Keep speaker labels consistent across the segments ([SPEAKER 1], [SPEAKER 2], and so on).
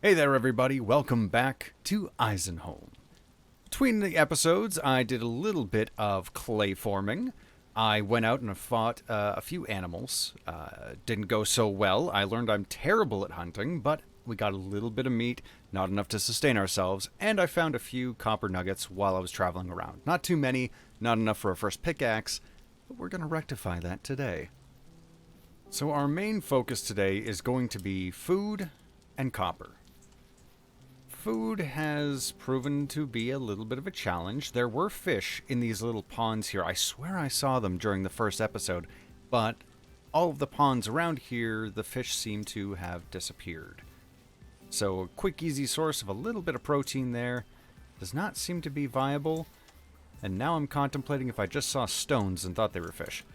[SPEAKER 1] Hey there, everybody. Welcome back to Eisenholm. Between the episodes, I did a little bit of clay forming. I went out and fought a few animals. Didn't go so well. I learned I'm terrible at hunting, but we got a little bit of meat, not enough to sustain ourselves, and I found a few copper nuggets while I was traveling around. Not too many, not enough for a first pickaxe, but we're going to rectify that today. So our main focus today is going to be food and copper. Food has proven to be a little bit of a challenge. There were fish in these little ponds here. I swear I saw them during the first episode, but all of the ponds around here, the fish seem to have disappeared. So a quick, easy source of a little bit of protein there does not seem to be viable. And now I'm contemplating if I just saw stones and thought they were fish.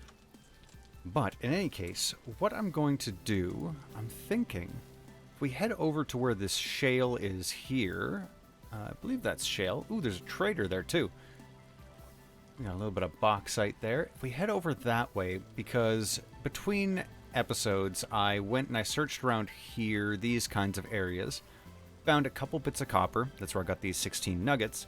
[SPEAKER 1] But in any case, what I'm going to do, I'm thinking, if we head over to where this shale is here, I believe that's shale. Ooh, there's a trader there too. We got a little bit of bauxite there. If we head over that way, because between episodes, I went and I searched around here, these kinds of areas, found a couple bits of copper. That's where I got these 16 nuggets.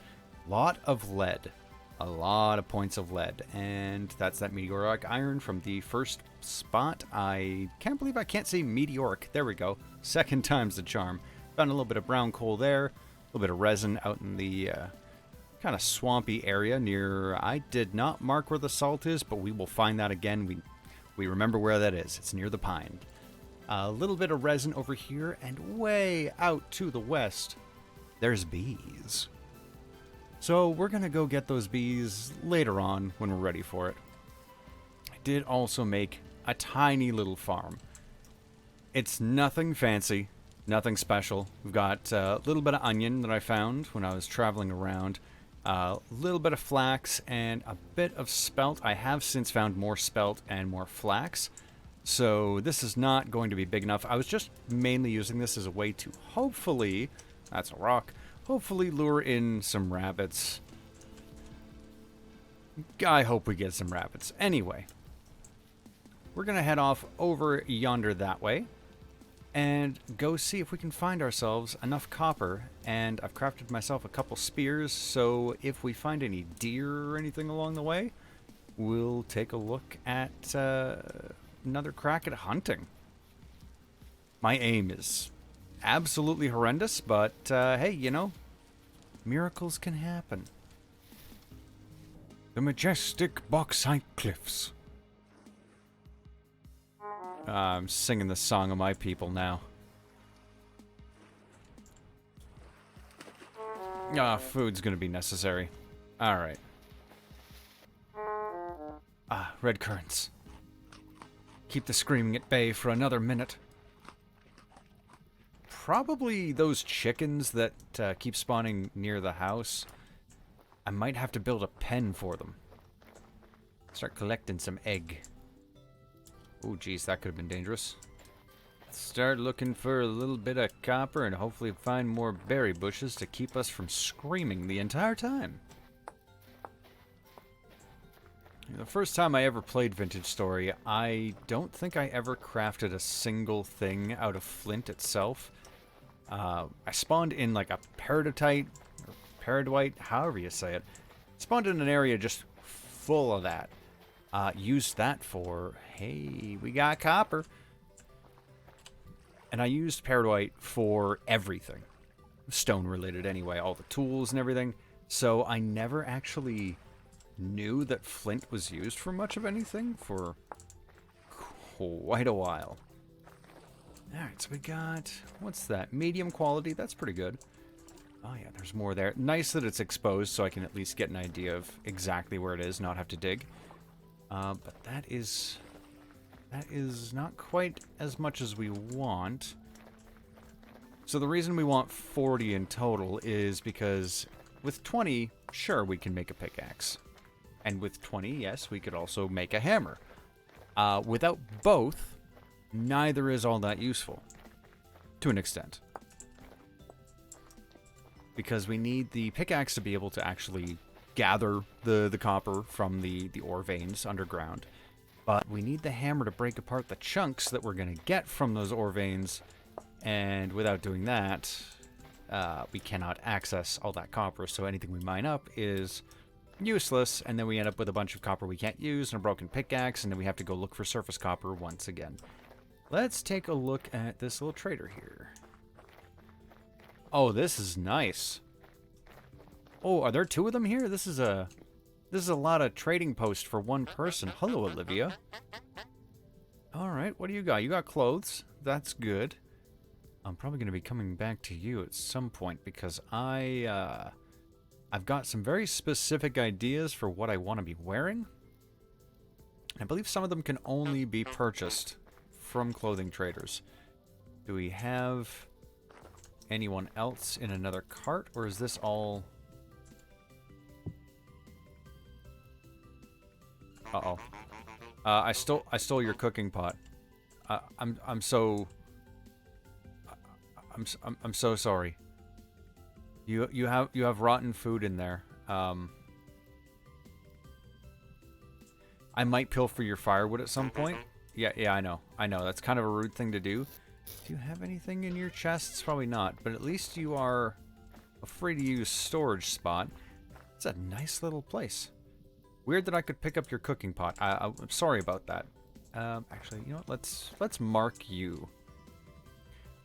[SPEAKER 1] Lot of lead. A lot of points of lead, and that's that meteoric iron from the first spot. I can't believe I can't say meteoric. There we go. Second time's the charm. Found a little bit of brown coal there, a little bit of resin out in the kind of swampy area near... I did not mark where the salt is, but we will find that again. We remember where that is. It's near the pine. A little bit of resin over here, and way out to the west, there's bees. So we're going to go get those bees later on when we're ready for it. I did also make a tiny little farm. It's nothing fancy, nothing special. We've got a little bit of onion that I found when I was traveling around, a little bit of flax, and a bit of spelt. I have since found more spelt and more flax, so this is not going to be big enough. I was just mainly using this as a way to hopefully, that's a rock, hopefully lure in some rabbits. I hope we get some rabbits. Anyway, we're going to head off over yonder that way and go see if we can find ourselves enough copper. And I've crafted myself a couple spears, so if we find any deer or anything along the way, we'll take a look at another crack at hunting. My aim is absolutely horrendous, but hey, you know, miracles can happen. The majestic bauxite cliffs. I'm singing the song of my people now. Food's gonna be necessary. Alright. Red currants. Keep the screaming at bay for another minute. Probably those chickens that keep spawning near the house. I might have to build a pen for them. Start collecting some egg. Oh, geez, that could have been dangerous. Start looking for a little bit of copper and hopefully find more berry bushes to keep us from screaming the entire time. The first time I ever played Vintage Story, I don't think I ever crafted a single thing out of flint itself. I spawned in like a peridotite, or peridotite, however you say it. Spawned in an area just full of that. Used that for, hey, we got copper. And I used peridotite for everything. Stone related anyway, all the tools and everything. So I never actually knew that flint was used for much of anything for quite a while. Alright, so we got, what's that? Medium quality, that's pretty good. Oh yeah, there's more there. Nice that it's exposed so I can at least get an idea of exactly where it is, not have to dig. But that is not quite as much as we want. So the reason we want 40 in total is because with 20, sure, we can make a pickaxe. And with 20, yes, we could also make a hammer. Without both, neither is all that useful, to an extent. Because we need the pickaxe to be able to actually gather the copper from the ore veins underground. But we need the hammer to break apart the chunks that we're going to get from those ore veins And without doing that, we cannot access all that copper, so anything we mine up is useless, and then we end up with a bunch of copper we can't use and a broken pickaxe, and then we have to go look for surface copper once again. Let's take a look at this little trader here. Oh, this is nice. Oh, are there two of them here? This is a lot of trading posts for one person. Hello, Olivia. All right, what do you got? You got clothes. That's good. I'm probably going to be coming back to you at some point because I've got some very specific ideas for what I want to be wearing. I believe some of them can only be purchased from clothing traders. Do we have anyone else in another cart, or is this all... Uh-oh. I stole your cooking pot. I'm so sorry. You have rotten food in there. I might pilfer your firewood at some point. Yeah, I know. That's kind of a rude thing to do. Do you have anything in your chests? Probably not, but at least you are a free-to-use storage spot. It's a nice little place. Weird that I could pick up your cooking pot. I'm sorry about that. Actually, you know what? Let's mark you.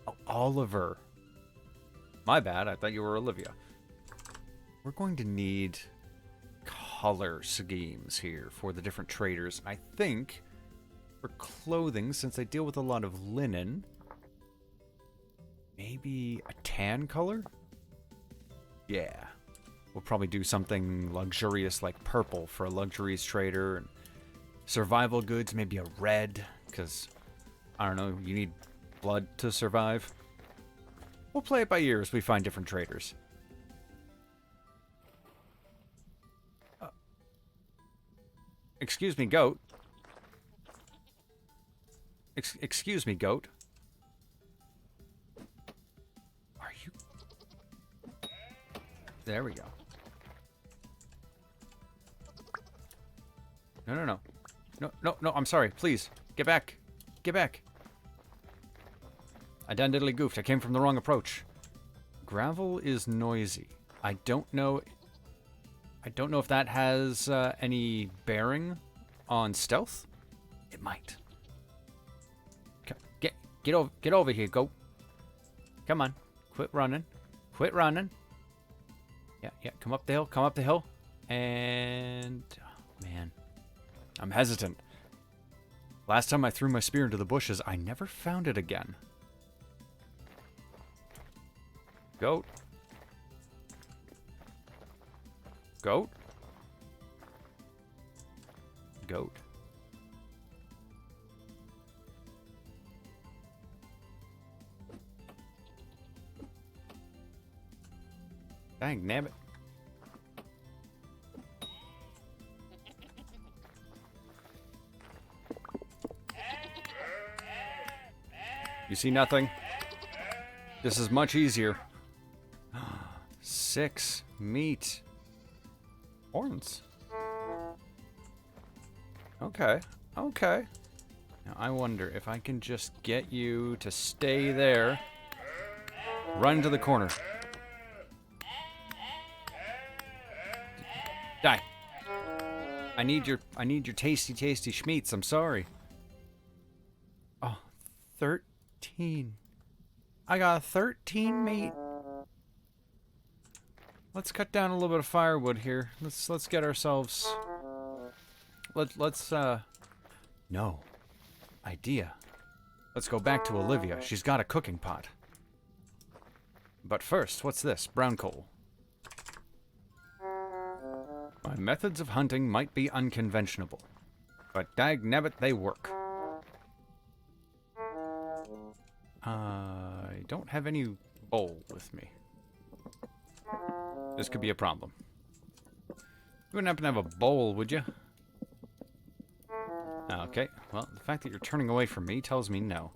[SPEAKER 1] Oh, Oliver. My bad. I thought you were Olivia. We're going to need color schemes here for the different traders. I think for clothing, since I deal with a lot of linen, maybe a tan color? Yeah. We'll probably do something luxurious like purple for a luxuries trader. And survival goods, maybe a red, because, I don't know, you need blood to survive. We'll play it by ear as we find different traders. Excuse me, goat. Excuse me, goat. Are you... There we go. No, I'm sorry. Please, get back. Get back. I done diddly goofed. I came from the wrong approach. Gravel is noisy. I don't know if that has any bearing on stealth. It might. Get over here, goat. Come on. Quit running. Quit running. Yeah, come up the hill. Come up the hill. And... oh, man. I'm hesitant. Last time I threw my spear into the bushes, I never found it again. Goat. Goat. Goat. Dang, nabbit. You see nothing? This is much easier. 6 meat. Horns. Okay. Okay. Now I wonder if I can just get you to stay there. Run to the corner. Die. I need your tasty schmeats. I'm sorry. Oh, 13. I got 13 meat. Let's cut down a little bit of firewood here. Let's get ourselves... Let's no. Idea. Let's go back to Olivia. She's got a cooking pot. But first, what's this? Brown coal. My methods of hunting might be unconventional, but dagnabbit, they work. I don't have any bowl with me. This could be a problem. You wouldn't happen to have a bowl, would you? Okay, well, the fact that you're turning away from me tells me no.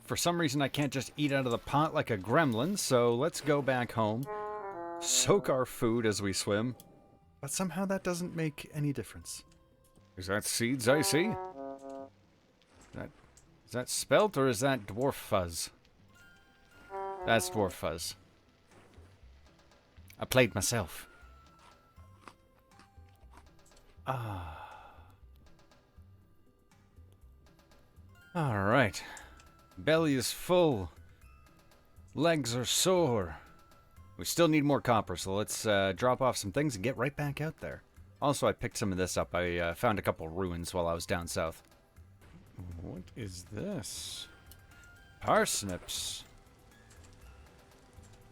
[SPEAKER 1] For some reason, I can't just eat out of the pot like a gremlin, so let's go back home, soak our food as we swim, but somehow that doesn't make any difference. Is that seeds I see? Is that spelt or is that dwarf fuzz? That's dwarf fuzz. I played myself. Alright. Belly is full. Legs are sore. We still need more copper, so let's drop off some things and get right back out there. Also, I picked some of this up. I found a couple ruins while I was down south. What is this? Parsnips.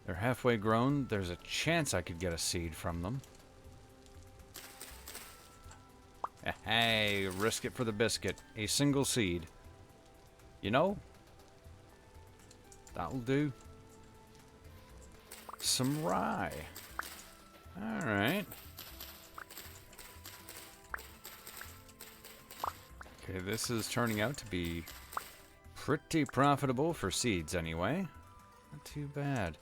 [SPEAKER 1] They're halfway grown. There's a chance I could get a seed from them. Hey, risk it for the biscuit. A single seed. You know? That'll do. Some rye. Alright. Okay, this is turning out to be pretty profitable for seeds anyway. Not too bad.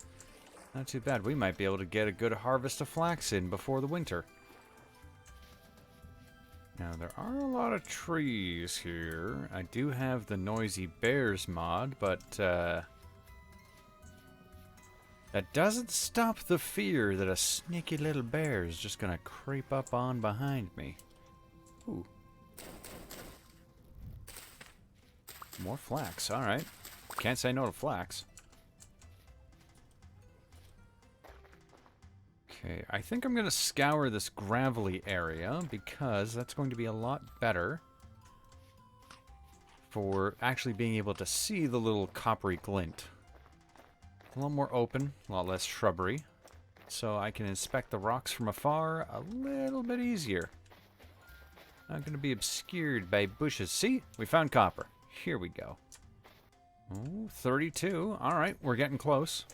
[SPEAKER 1] Not too bad. We might be able to get a good harvest of flax in before the winter. Now, there are a lot of trees here. I do have the Noisy Bears mod, but that doesn't stop the fear that a sneaky little bear is just gonna creep up on behind me. Ooh. More flax, alright. Can't say no to flax. Okay, I think I'm going to scour this gravelly area because that's going to be a lot better for actually being able to see the little coppery glint. A lot more open, a lot less shrubbery, so I can inspect the rocks from afar a little bit easier. Not going to be obscured by bushes. See? We found copper. Here we go. Oh, 32. Alright, we're getting close.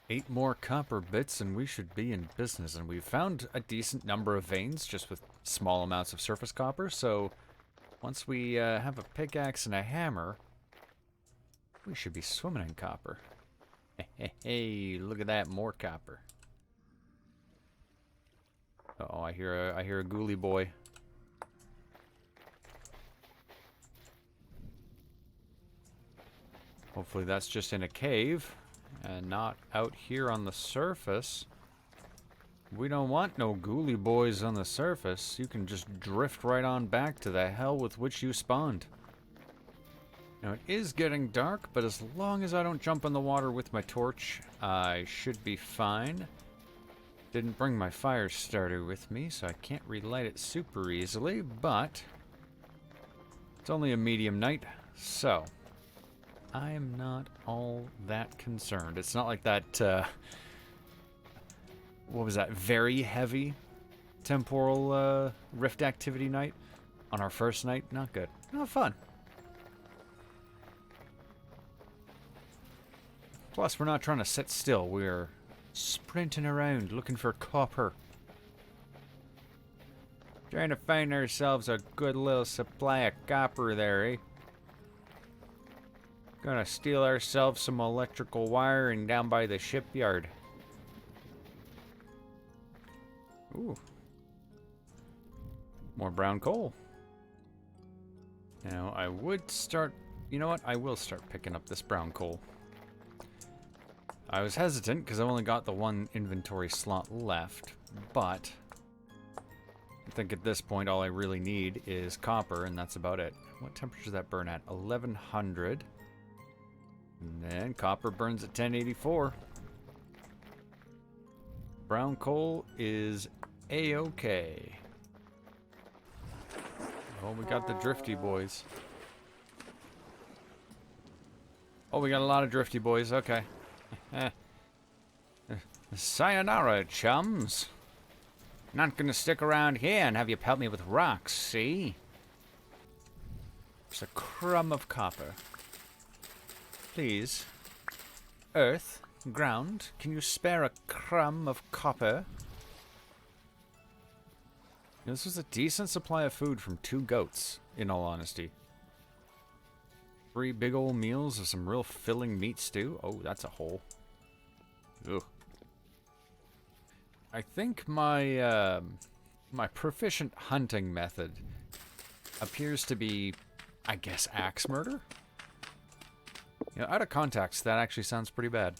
[SPEAKER 1] 8 more copper bits and we should be in business. And we've found a decent number of veins just with small amounts of surface copper. So once we have a pickaxe and a hammer, we should be swimming in copper. Hey, look at that, more copper. Uh-oh, I hear a ghoulie boy. Hopefully that's just in a cave and not out here on the surface. We don't want no ghoulie boys on the surface. You can just drift right on back to the hell with which you spawned. Now it is getting dark, but as long as I don't jump in the water with my torch, I should be fine. Didn't bring my fire starter with me, so I can't relight it super easily, but it's only a medium night, so I am not all that concerned. It's not like that, what was that, very heavy temporal rift activity night on our first night. Not good. Not fun. Plus, we're not trying to sit still. We're sprinting around looking for copper. Trying to find ourselves a good little supply of copper there, eh? Gonna steal ourselves some electrical wiring down by the shipyard. Ooh. More brown coal. Now, I would start... You know what? I will start picking up this brown coal. I was hesitant because I only got the one inventory slot left, but I think at this point all I really need is copper, and that's about it. What temperature does that burn at? 1100. And then copper burns at 1084. Brown coal is A-okay. Oh, we got the drifty boys. Oh, we got a lot of drifty boys. Okay. Sayonara, chums. Not gonna stick around here and have you pelt me with rocks, see? Just a crumb of copper. Please. Earth, ground, can you spare a crumb of copper? This was a decent supply of food from 2 goats, in all honesty. 3 big old meals of some real filling meat stew. Oh, that's a hole. Ugh. I think my, my proficient hunting method appears to be, I guess, axe murder? You know, out of context, that actually sounds pretty bad.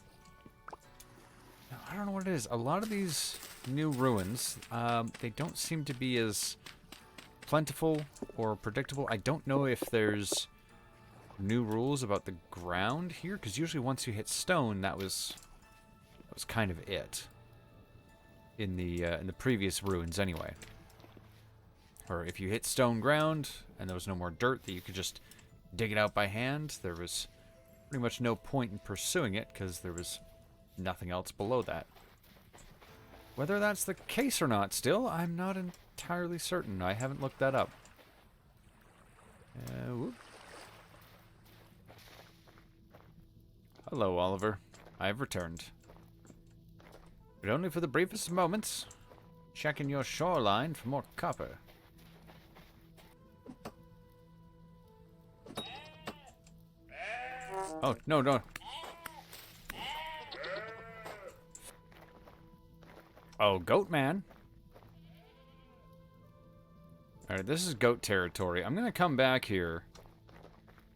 [SPEAKER 1] Now, I don't know what it is. A lot of these new ruins, they don't seem to be as plentiful or predictable. I don't know if there's new rules about the ground here, because usually once you hit stone, that was kind of it in the previous ruins anyway. Or if you hit stone ground and there was no more dirt that you could just dig it out by hand, there was pretty much no point in pursuing it because there was nothing else below that. Whether that's the case or not still, I'm not entirely certain. I haven't looked that up. Whoop. Hello, Oliver. I have returned. But only for the briefest moments. Checking your shoreline for more copper. Oh, no, no. Oh, Goat Man. Alright, this is goat territory. I'm gonna come back here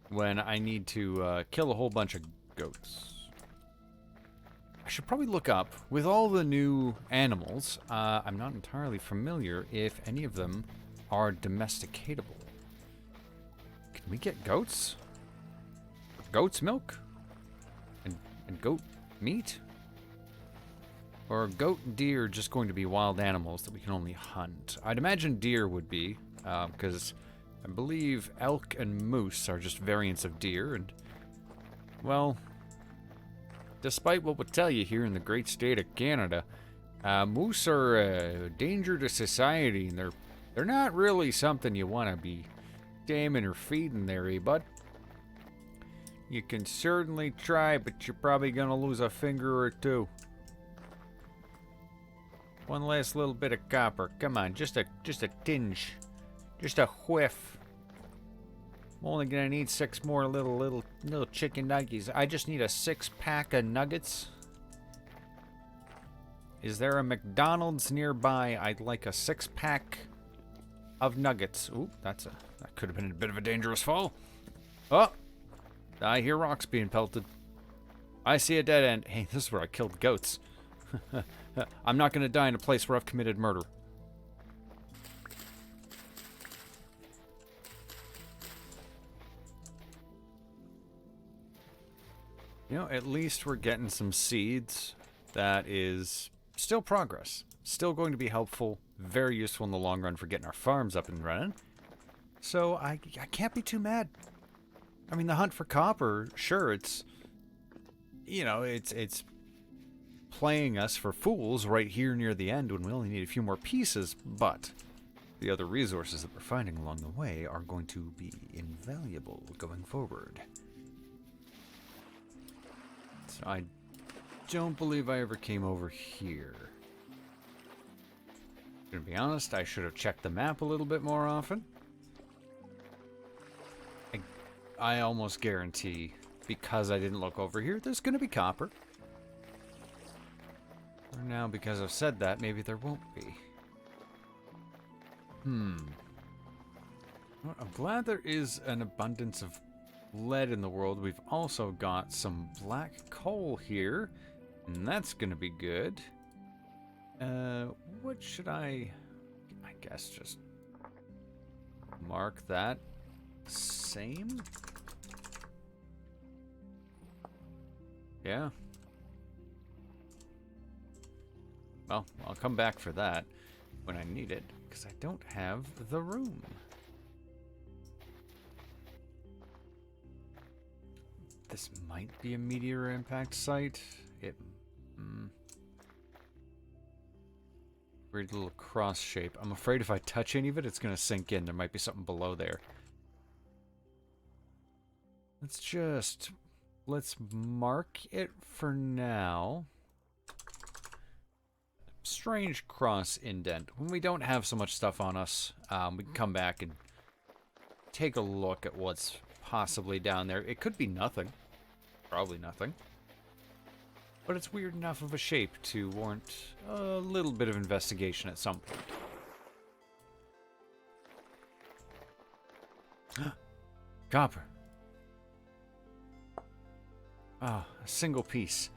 [SPEAKER 1] when I need to kill a whole bunch of goats. I should probably look up, with all the new animals, I'm not entirely familiar if any of them are domesticatable. Can we get goats? Goat's milk? And goat meat? Or are goat and deer just going to be wild animals that we can only hunt? I'd imagine deer would be, because I believe elk and moose are just variants of deer, and, well, despite what we'll tell you here in the great state of Canada, moose are a danger to society, and they're not really something you want to be damning or feeding there, eh, bud? You can certainly try, but you're probably going to lose a finger or two. One last little bit of copper. Come on, just a tinge. Just a whiff. I'm only gonna need 6 more little chicken nuggies. I just need a 6-pack of nuggets. Is there a McDonald's nearby? I'd like a 6-pack of nuggets. Ooh, that could have been a bit of a dangerous fall. Oh, I hear rocks being pelted. I see a dead end. Hey, this is where I killed goats. I'm not gonna die in a place where I've committed murder. You know, at least we're getting some seeds. That is still progress. Still going to be helpful. Very useful in the long run for getting our farms up and running. So I can't be too mad. I mean, the hunt for copper, sure, it's... You know, it's playing us for fools right here near the end when we only need a few more pieces, but the other resources that we're finding along the way are going to be invaluable going forward. So I don't believe I ever came over here. To be honest, I should have checked the map a little bit more often. I almost guarantee, because I didn't look over here, there's going to be copper. Or now, because I've said that, maybe there won't be. Well, I'm glad there is an abundance of lead in the world. We've also got some black coal here, and that's going to be good. What should I guess just mark that same? Yeah. Well, I'll come back for that when I need it, because I don't have the room. This might be a meteor impact site. Weird little cross shape. I'm afraid if I touch any of it, it's going to sink in. There might be something below there. Let's mark it for now. Strange cross indent. When we don't have so much stuff on us, we can come back and take a look at what's possibly down there. It could be nothing. Probably nothing. But it's weird enough of a shape to warrant a little bit of investigation at some point. Copper. Ah, a single piece.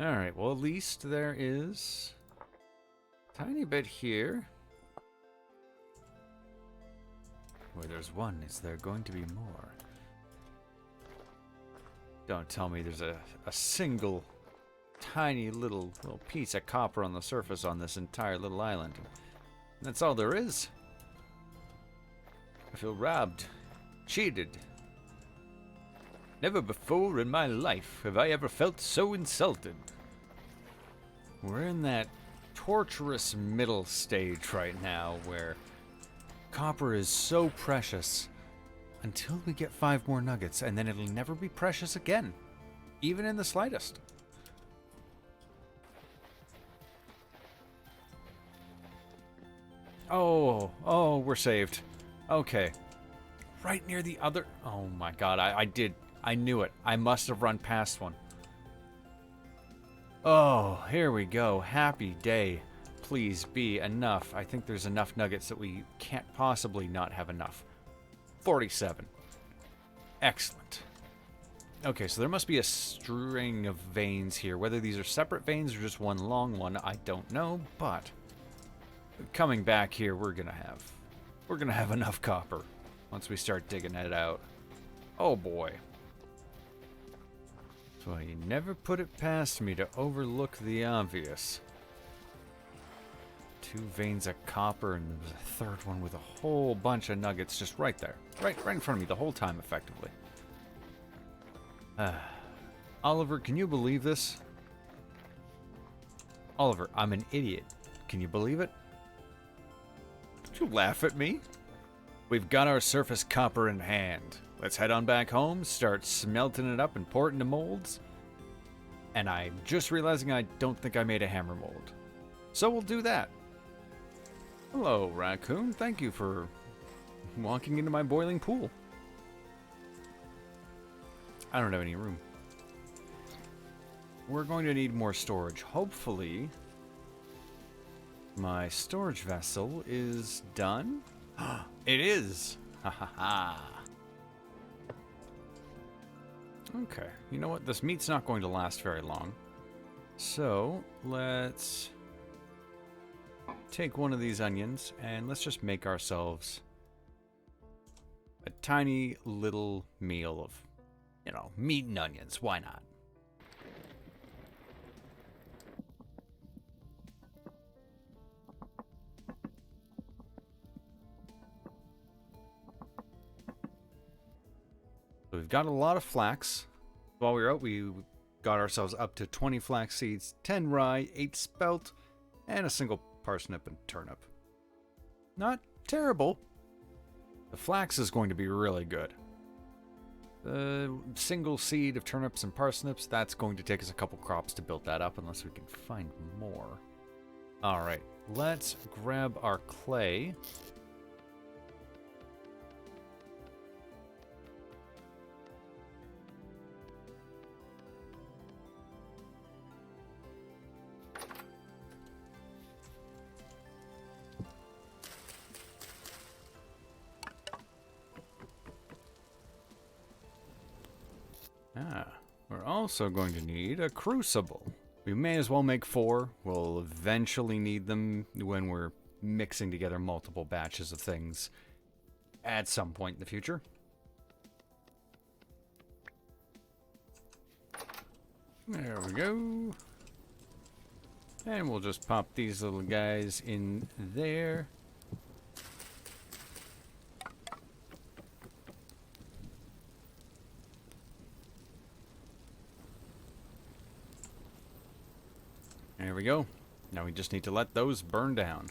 [SPEAKER 1] Alright, well at least there is a tiny bit here. Where there's one, is there going to be more? Don't tell me there's a single tiny little piece of copper on the surface on this entire little island. That's all there is. I feel robbed. Cheated. Never before in my life have I ever felt so insulted. We're in that torturous middle stage right now where copper is so precious until we get 5 more nuggets, and then it'll never be precious again, even in the slightest. Oh, we're saved. Okay. Right near the other... Oh my god, I knew it. I must have run past one. Oh, here we go. Happy day. Please be enough. I think there's enough nuggets that we can't possibly not have enough. 47. Excellent. Okay, so there must be a string of veins here. Whether these are separate veins or just one long one, I don't know, but coming back here, we're gonna have enough copper once we start digging it out. Oh boy. So you never put it past me to overlook the obvious. 2 veins of copper, and there was a third one with a whole bunch of nuggets just right there. Right in front of me the whole time, effectively. Oliver, can you believe this? Oliver, I'm an idiot. Can you believe it? Don't you laugh at me? We've got our surface copper in hand. Let's head on back home, start smelting it up and pour it into molds. And I'm just realizing I don't think I made a hammer mold. So we'll do that. Hello, raccoon. Thank you for walking into my boiling pool. I don't have any room. We're going to need more storage. Hopefully, my storage vessel is done. It is! Ha ha ha. Okay, you know what? This meat's not going to last very long. So, let's take one of these onions and let's just make ourselves a tiny little meal of, you know, meat and onions. Why not? So we've got a lot of flax. While we were out, we got ourselves up to 20 flax seeds, 10 rye, 8 spelt, and a single parsnip and turnip. Not terrible. The flax is going to be really good. The single seed of turnips and parsnips, that's going to take us a couple crops to build that up unless we can find more. Alright, let's grab our clay. We're also going to need a crucible. We may as well make 4. We'll eventually need them when we're mixing together multiple batches of things at some point in the future. There we go. And we'll just pop these little guys in there. There we go. Now we just need to let those burn down.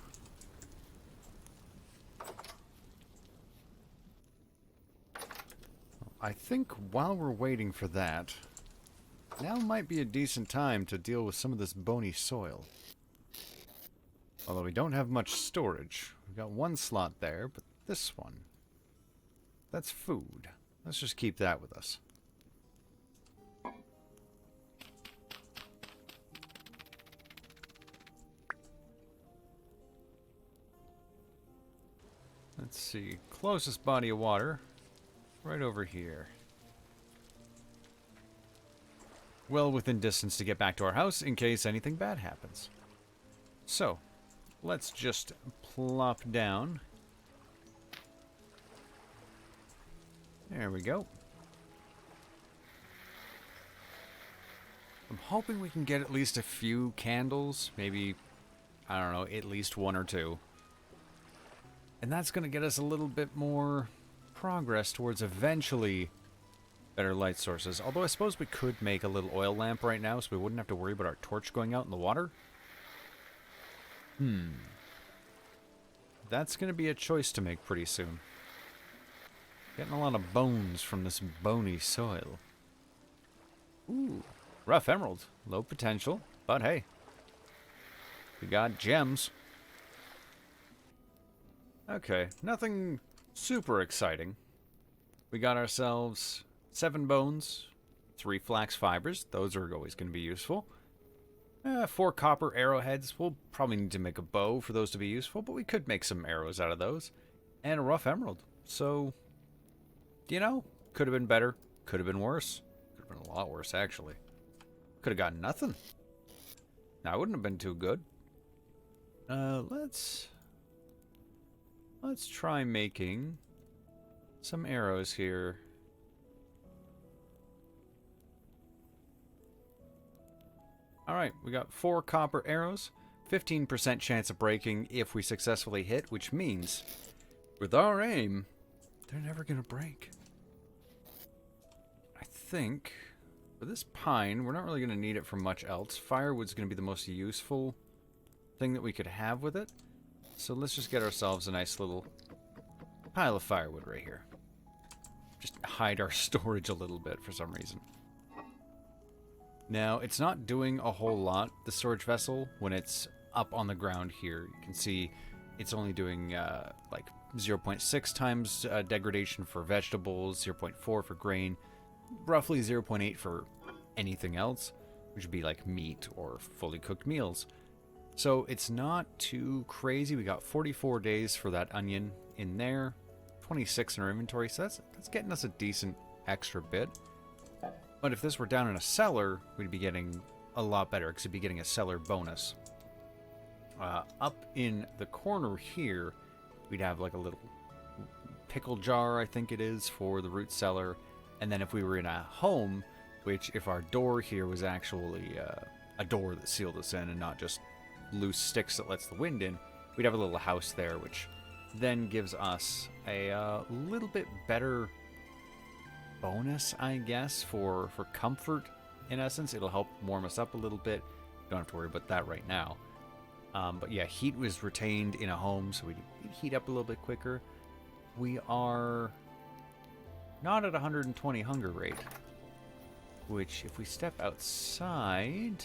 [SPEAKER 1] I think while we're waiting for that, now might be a decent time to deal with some of this bony soil. Although we don't have much storage. We've got 1 slot there, but this one, that's food. Let's just keep that with us. Let's see, closest body of water, right over here. well within distance to get back to our house in case anything bad happens. So, let's just plop down. There we go. I'm hoping we can get at least a few candles. Maybe, I don't know, at least one or two. And that's going to get us a little bit more progress towards eventually better light sources. Although I suppose we could make a little oil lamp right now so we wouldn't have to worry about our torch going out in the water. That's going to be a choice to make pretty soon. Getting a lot of bones from this bony soil. Ooh, rough emerald. Low potential, but hey. We got gems. Okay, nothing super exciting. We got ourselves 7 bones, 3 flax fibers. Those are always going to be useful. 4 copper arrowheads. We'll probably need to make a bow for those to be useful, but we could make some arrows out of those. And a rough emerald. So, you know, could have been better. Could have been worse. Could have been a lot worse, actually. Could have gotten nothing. That wouldn't have been too good. Let's try making some arrows here. Alright, we got 4 copper arrows, 15% chance of breaking if we successfully hit, which means, with our aim, they're never going to break. I think, for this pine, we're not really going to need it for much else. Firewood's going to be the most useful thing that we could have with it. So let's just get ourselves a nice little pile of firewood right here. Just hide our storage a little bit for some reason. Now, it's not doing a whole lot, the storage vessel, when it's up on the ground here. You can see it's only doing like 0.6 times degradation for vegetables, 0.4 for grain, roughly 0.8 for anything else, which would be like meat or fully cooked meals. So it's not too crazy. We got 44 days for that onion in there, 26 in our inventory, so that's getting us a decent extra bit. But if this were down in a cellar, we'd be getting a lot better, because we'd be getting a cellar bonus. Up in the corner here, we'd have like a little pickle jar, I think it is, for the root cellar. And then if we were in a home, which if our door here was actually a door that sealed us in and not just loose sticks that lets the wind in, we'd have a little house there, which then gives us a little bit better bonus, I guess, for comfort. In essence, it'll help warm us up a little bit. Don't have to worry about that right now. But yeah, heat was retained in a home, so we'd heat up a little bit quicker. We are not at 120 hunger rate, which if we step outside,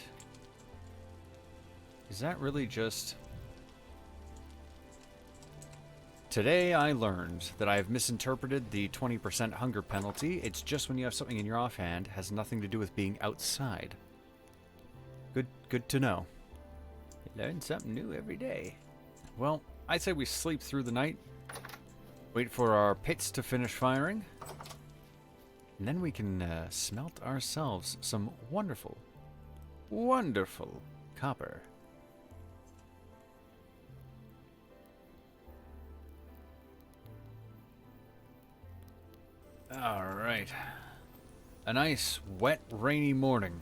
[SPEAKER 1] is that really just... Today I learned that I have misinterpreted the 20% hunger penalty. It's just when you have something in your offhand. It has nothing to do with being outside. Good to know. You learn something new every day. Well, I say we sleep through the night, wait for our pits to finish firing, and then we can smelt ourselves some wonderful, wonderful copper. Alright. A nice, wet, rainy morning,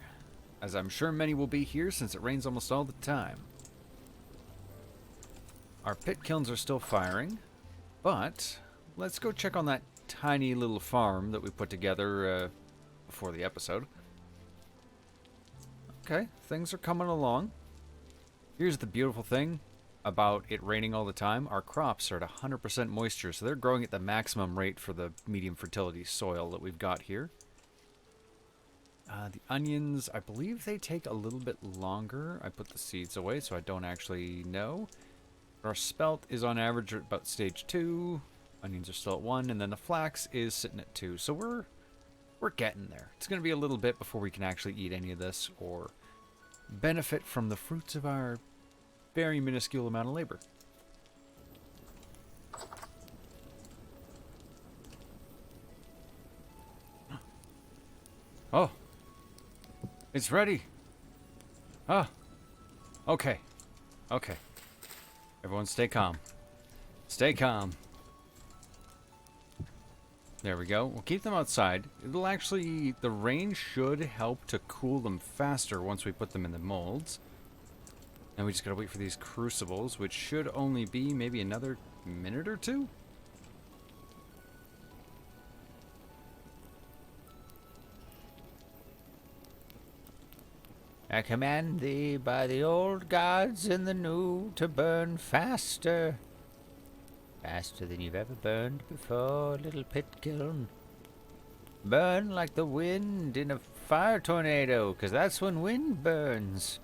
[SPEAKER 1] as I'm sure many will be here since it rains almost all the time. Our pit kilns are still firing, but let's go check on that tiny little farm that we put together before the episode. Okay, things are coming along. Here's the beautiful thing about it raining all the time. Our crops are at 100% moisture, so they're growing at the maximum rate for the medium fertility soil that we've got here. The onions, I believe they take a little bit longer. I put the seeds away, so I don't actually know. Our spelt is on average at about stage 2. Onions are still at 1, and then the flax is sitting at 2. So we're getting there. It's going to be a little bit before we can actually eat any of this or benefit from the fruits of our very minuscule amount of labor. Oh. It's ready. Ah. Okay. Okay. Everyone stay calm. Stay calm. There we go. We'll keep them outside. It'll actually... The rain should help to cool them faster once we put them in the molds. And we just gotta wait for these crucibles, which should only be maybe another minute or two?
[SPEAKER 2] I command thee by the old gods and the new to burn faster. Faster than you've ever burned before, little pit kiln. Burn like the wind in a fire tornado, 'cause that's when wind burns.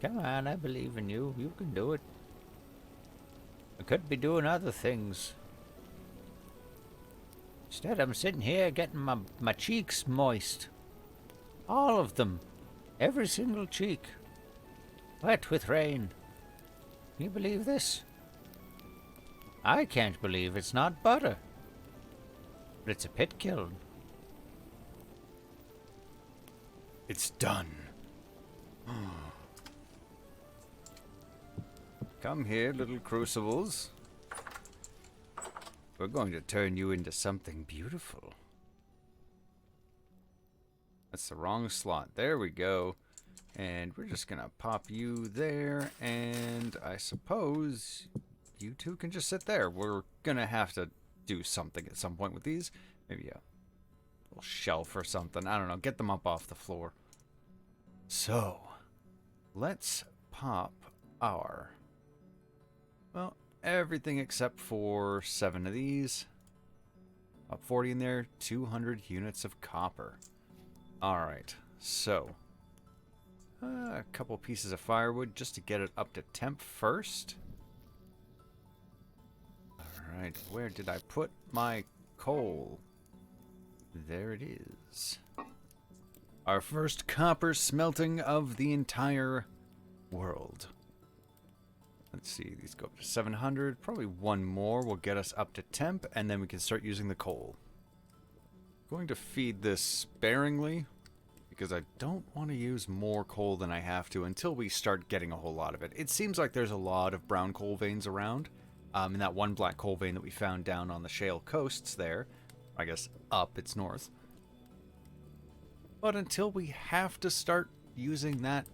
[SPEAKER 2] Come on, I believe in you. You can do it. I could be doing other things. Instead, I'm sitting here getting my cheeks moist. All of them. Every single cheek. Wet with rain. Can you believe this? I can't believe it's not butter. But it's a pit kiln.
[SPEAKER 1] It's done. Come here, little crucibles. We're going to turn you into something beautiful. That's the wrong slot. There we go. And we're just going to pop you there. And I suppose you two can just sit there. We're going to have to do something at some point with these. Maybe a little shelf or something. I don't know. Get them up off the floor. So, let's pop our... Well, everything except for 7 of these. Up 40 in there, 200 units of copper. Alright, so a couple pieces of firewood just to get it up to temp first. Alright, where did I put my coal? There it is. Our first copper smelting of the entire world. Let's see, these go up to 700. Probably one more will get us up to temp, and then we can start using the coal. Going to feed this sparingly, because I don't want to use more coal than I have to until we start getting a whole lot of it. It seems like there's a lot of brown coal veins around. In that one black coal vein that we found down on the shale coasts there. I guess up, it's north. But until we have to start using that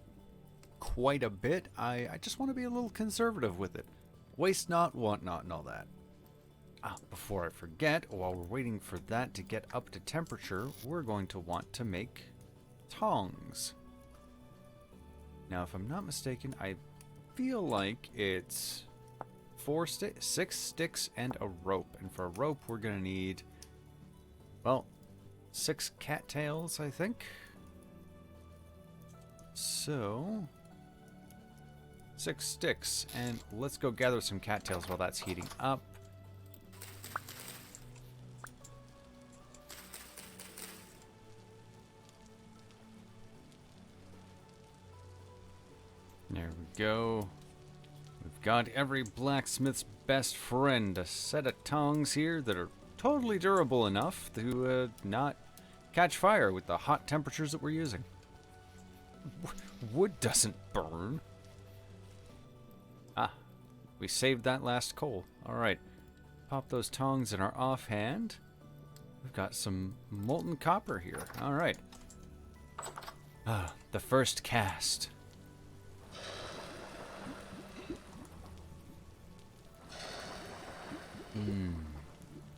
[SPEAKER 1] quite a bit, I just want to be a little conservative with it. Waste not, want not, and all that. Before I forget, while we're waiting for that to get up to temperature, we're going to want to make tongs. Now, if I'm not mistaken, I feel like it's 6 sticks and a rope. And for a rope, we're going to need, well, 6 cattails, I think. So... 6 sticks, and let's go gather some cattails while that's heating up. There we go. We've got every blacksmith's best friend, a set of tongs here that are totally durable enough to not catch fire with the hot temperatures that we're using. Wood doesn't burn. We saved that last coal. Alright. Pop those tongs in our offhand. We've got some molten copper here. Alright. The first cast.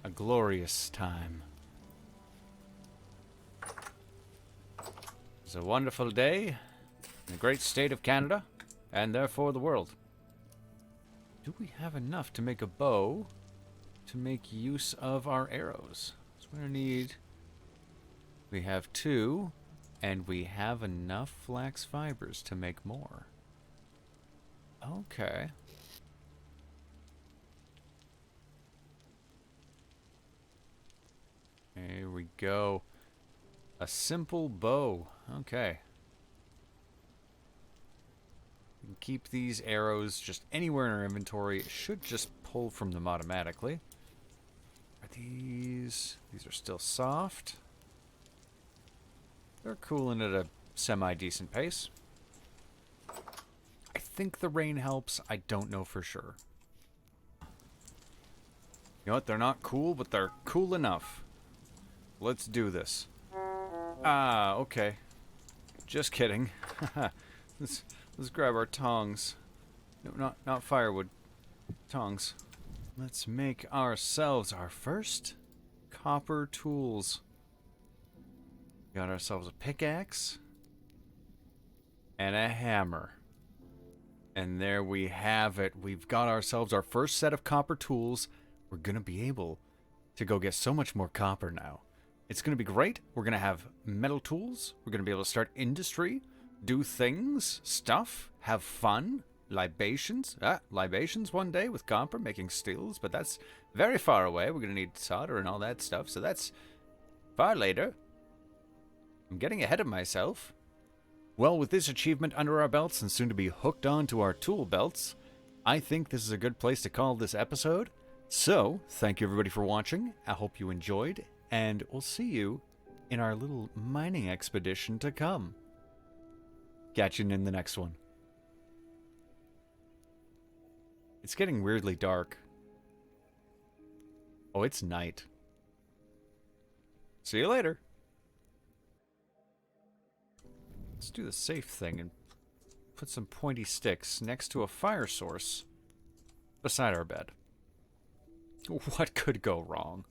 [SPEAKER 1] A glorious time. It's a wonderful day in the great state of Canada, and therefore the world. Do we have enough to make a bow to make use of our arrows? So we're going to need... We have 2, and we have enough flax fibers to make more. Okay. Here we go. A simple bow. Okay. We can keep these arrows just anywhere in our inventory. It should just pull from them automatically. Are these... These are still soft. They're cooling at a semi-decent pace. I think the rain helps. I don't know for sure. You know what? They're not cool, but they're cool enough. Let's do this. Ah, okay. Just kidding. let's grab our tongs. No, not firewood. Tongs. Let's make ourselves our first copper tools. Got ourselves a pickaxe and a hammer. And there we have it. We've got ourselves our first set of copper tools. We're going to be able to go get so much more copper now. It's going to be great. We're going to have metal tools. We're going to be able to start industry, do things, stuff, have fun, libations. Libations one day with copper, making steels, but that's very far away. We're going to need solder and all that stuff, so that's far later. I'm getting ahead of myself. Well, with this achievement under our belts and soon to be hooked onto our tool belts, I think this is a good place to call this episode. So, thank you everybody for watching. I hope you enjoyed, and we'll see you in our little mining expedition to come. Catch you in the next one. It's getting weirdly dark. Oh, it's night. See you later. Let's do the safe thing and put some pointy sticks next to a fire source beside our bed. What could go wrong?